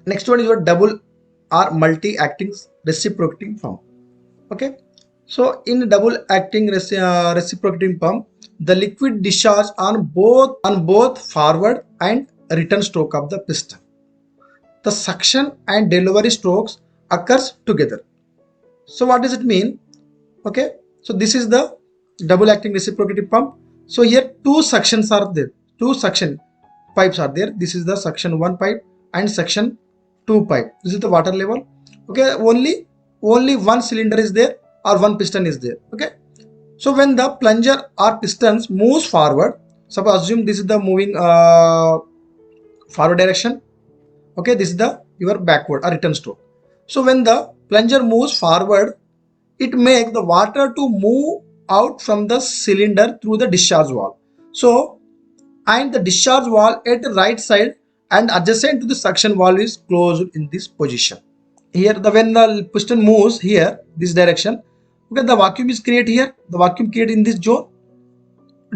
Next one is your double or multi-acting reciprocating pump. Okay, so in double acting reciprocating pump, the liquid discharge on both forward and return stroke of the piston. The suction and delivery strokes occurs together. So what does it mean? Okay, so this is the double acting reciprocating pump. So here two suctions are there, two suction pipes are there. This is the suction 1 pipe and suction 2 pipe. This is the water level. Okay, only one cylinder is there or one piston is there. Okay, so when the plunger or pistons moves forward, suppose assume this is the moving forward direction. Okay, this is the your backward or return stroke. So when the plunger moves forward, it makes the water to move out from the cylinder through the discharge valve. So and the discharge valve at the right side and adjacent to the suction valve is closed in this position. Here the when the piston moves here this direction, okay, the vacuum is created here, the vacuum created in this zone.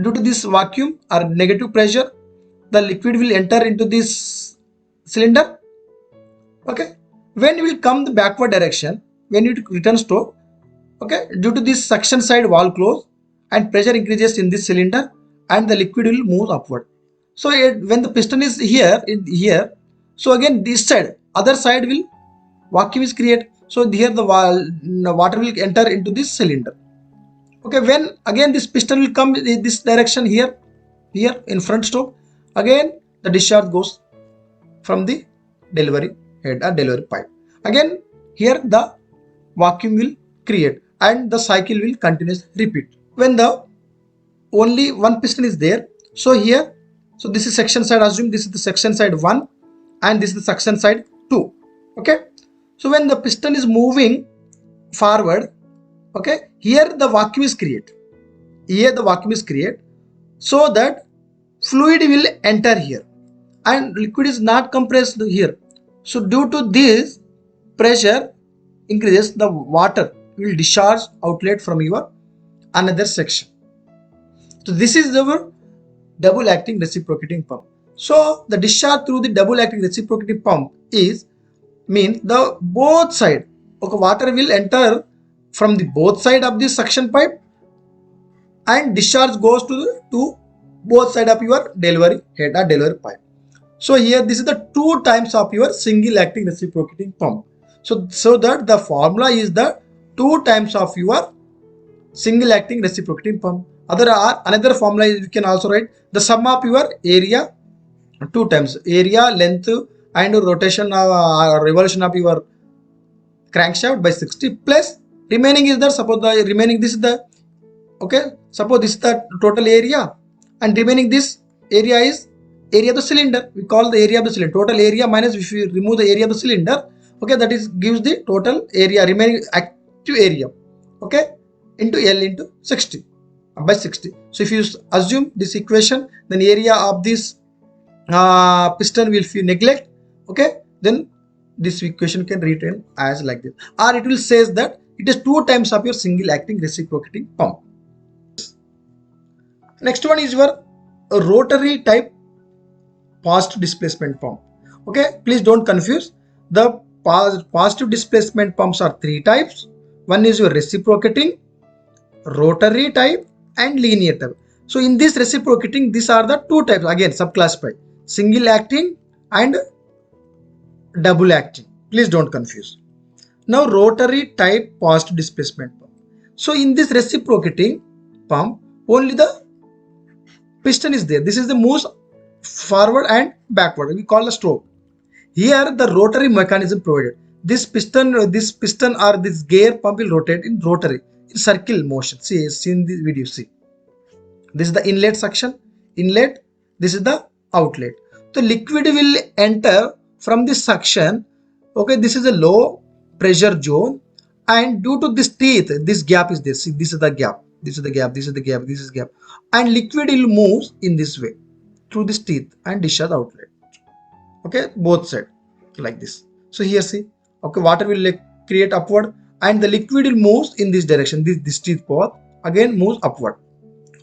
Due to this vacuum or negative pressure, the liquid will enter into this cylinder. Okay, when it will come the backward direction, when it returns to, okay, due to this suction side valve close and pressure increases in this cylinder and the liquid will move upward. So when the piston is here in here, so again this side other side will vacuum is created. So here the water will enter into this cylinder. Okay, when again this piston will come in this direction here in front stroke, again the discharge goes from the delivery head or delivery pipe. Again here the vacuum will create and the cycle will continuously repeat. When the only one piston is there, so here, so this is section side, assume this is the section side 1 and this is the section side 2. Okay, so when the piston is moving forward, okay, here the vacuum is created, here the vacuum is created, so that fluid will enter here and liquid is not compressed here. So due to this pressure increases, the water will discharge outlet from your another section. So this is our double acting reciprocating pump. So the discharge through the double acting reciprocating pump is means the both side, okay, water will enter from the both side of the suction pipe and discharge goes to both side of your delivery head or delivery pipe. So here this is the two times of your single acting reciprocating pump. So that the formula is the two times of your single acting reciprocating pump. Another formula is, you can also write the sum of your area two times, area, length and rotation revolution of your crankshaft by 60 plus remaining is the, suppose the remaining this is the, okay, suppose this is the total area and remaining this area is area of the cylinder. We call the area of the cylinder total area minus, if you remove the area of the cylinder, okay, that is gives the total area remaining active area, okay, into L into 60 by 60. So if you assume this equation, then area of this piston will, if you neglect, okay, then this equation can retain as like this, or it will says that it is two times of your single acting reciprocating pump. Next one is your rotary type positive displacement pump. Okay, please don't confuse. The positive displacement pumps are three types. One is your reciprocating, rotary type and linear type. So in this reciprocating, these are the two types, again subclassified, single acting and double acting. Please don't confuse. Now rotary type positive displacement pump. So in this reciprocating pump, only the piston is there. This is the moves forward and backward, we call the stroke. Here the rotary mechanism provided. This piston or this gear pump will rotate in rotary in circle motion. See in this video, see this is the inlet suction, inlet, this is the outlet. The liquid will enter from this suction, okay, this is a low pressure zone and due to this teeth, this gap is this, see, this is the gap, this is the gap, this is the gap, this is gap, and liquid will move in this way through this teeth and discharge outlet, okay, both side like this. So here see, okay, water will create upward and the liquid will move in this direction, this teeth path again moves upward,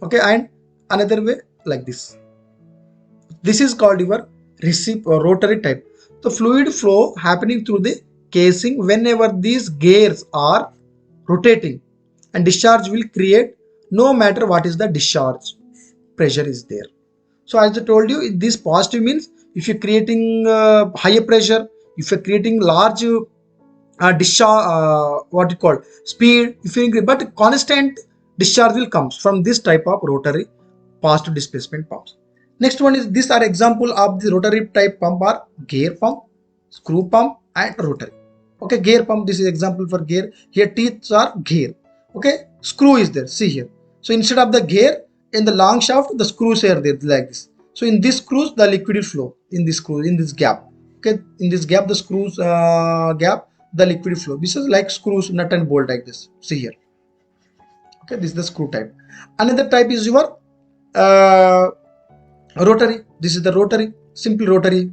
okay, and another way like this. This is called your rotary type. the fluid flow happening through the casing whenever these gears are rotating, and discharge will create no matter what is the discharge pressure is there. So as I told you, this positive means if you're creating higher pressure, if you're creating large discharge, what you call speed, if you increase, but constant discharge will comes from this type of rotary positive displacement pumps. Next one is, these are example of the rotary type pump are gear pump, screw pump and rotary. Okay, gear pump, this is example for gear. Here teeth are gear. Okay, screw is there, see here. So instead of the gear in the long shaft, the screws are there like this. So in this screws the liquid will flow in this screw, in this gap. Okay, in this gap the screws gap the liquid flow. This is like screws, nut and bolt like this, see here. Okay, this is the screw type. Another type is your uh, rotary. This is the rotary, simple rotary.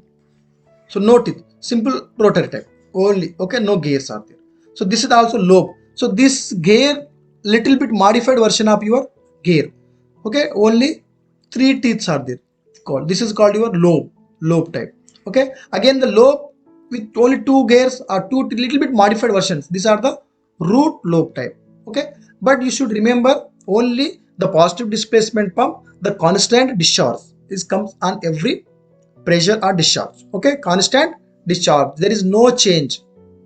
So no teeth, simple rotary type only. Okay, no gears are there. So this is also lobe. So this gear little bit modified version of your gear. Okay, only 3 teeth are there. Called, this is called your lobe type. Okay, again the lobe with only 2 gears or 2 little bit modified versions. These are the root lobe type. Okay, but you should remember only the positive displacement pump, the constant discharge. This comes on every pressure or discharge. Okay, constant discharge, there is no change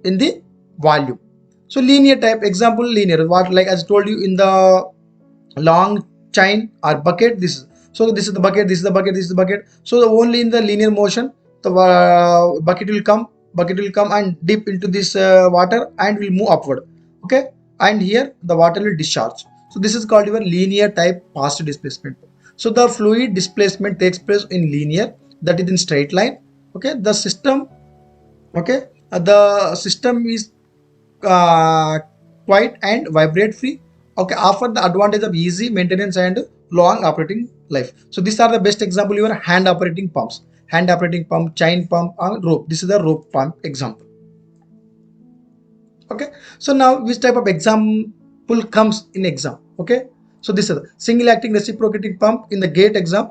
in the volume. So linear type, example linear, what like as I told you in the long chain or bucket, this is, so this is the bucket, this is the bucket, this is the bucket. So the only in the linear motion the bucket will come and dip into this water and will move upward. Okay, and here the water will discharge. So this is called your linear type positive displacement. So the fluid displacement takes place in linear, that is in straight line. Okay, the system, okay, the system is uh, quiet and vibrate free. Okay, offer the advantage of easy maintenance and long operating life. So these are the best example your hand operating pumps, hand operating pump, chain pump and rope. This is the rope pump example. Okay, so now which type of example comes in exam? Okay, so this is a single acting reciprocating pump in the gate exam.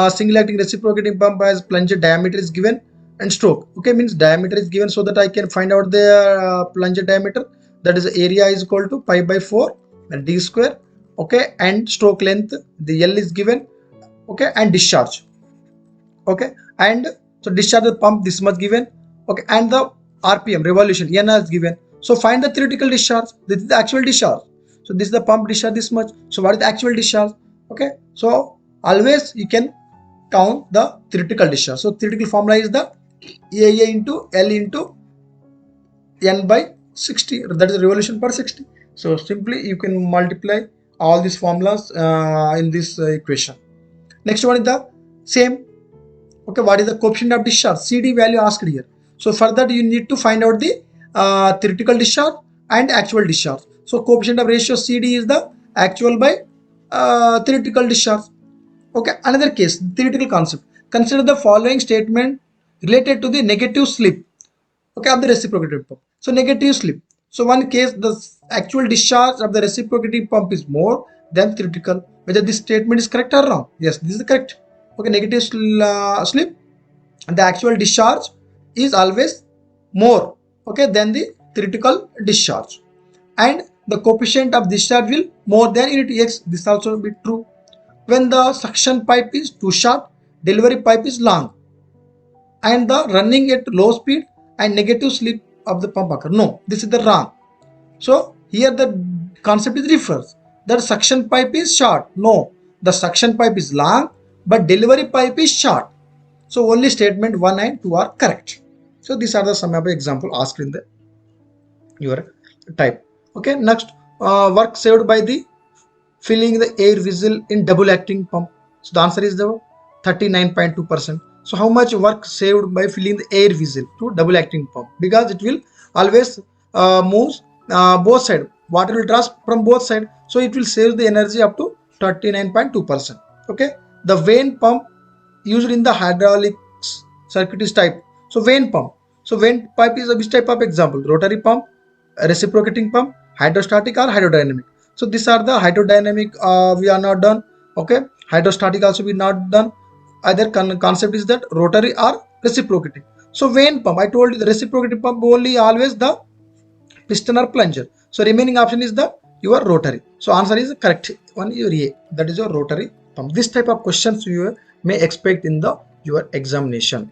Single acting reciprocating pump has plunger diameter is given and stroke. Okay, means diameter is given so that I can find out the plunger diameter, that is area is equal to pi by 4 and d square. Okay, and stroke length, the L is given. Okay, and discharge. Okay, and so discharge the pump this much given. Okay, and the rpm revolution n is given. So find the theoretical discharge, this is the actual discharge. So this is the pump discharge this much, so what is the actual discharge? Okay, so always you can count the theoretical discharge. So theoretical formula is the aa into l into n by 60, that is revolution per 60. So simply you can multiply all these formulas in this equation. Next one is the same. Okay, what is the coefficient of discharge? CD value asked here. So for that you need to find out the theoretical discharge and actual discharge. So coefficient of ratio CD is the actual by theoretical discharge. Okay, another case, theoretical concept. Consider the following statement related to the negative slip. Okay, of the reciprocating pump. So negative slip. So one case, the actual discharge of the reciprocating pump is more than theoretical. Whether this statement is correct or wrong? Yes, this is correct. Okay, negative slip, the actual discharge is always more, okay, than the theoretical discharge, and the coefficient of discharge will more than unit x. This also be true when the suction pipe is too short, delivery pipe is long, and the running at low speed and negative slip of the pump occur. No, this is the wrong. So here the concept is reverse, that suction pipe is short. No, the suction pipe is long but delivery pipe is short. So only statement 1 and 2 are correct. So these are the some of the example asked in the your type. Okay, next work saved by the filling the air vessel in double acting pump. So the answer is the 39.2%. So how much work saved by filling the air vessel to double acting pump? Because it will always moves both side. Water will pass from both side. So it will save the energy up to 39.2%. Okay. The vane pump used in the hydraulic circuit is type. So vane pump. So vane pipe is a which type of example? Rotary pump, a reciprocating pump, hydrostatic or hydrodynamic. So these are the hydrodynamic we are not done. Okay, hydrostatic also we not done. Either concept is that rotary or reciprocating. So vane pump, I told you the reciprocating pump only always the piston or plunger. So remaining option is the your rotary. So answer is correct one, your A, that is your rotary pump. This type of questions you may expect in the your examination.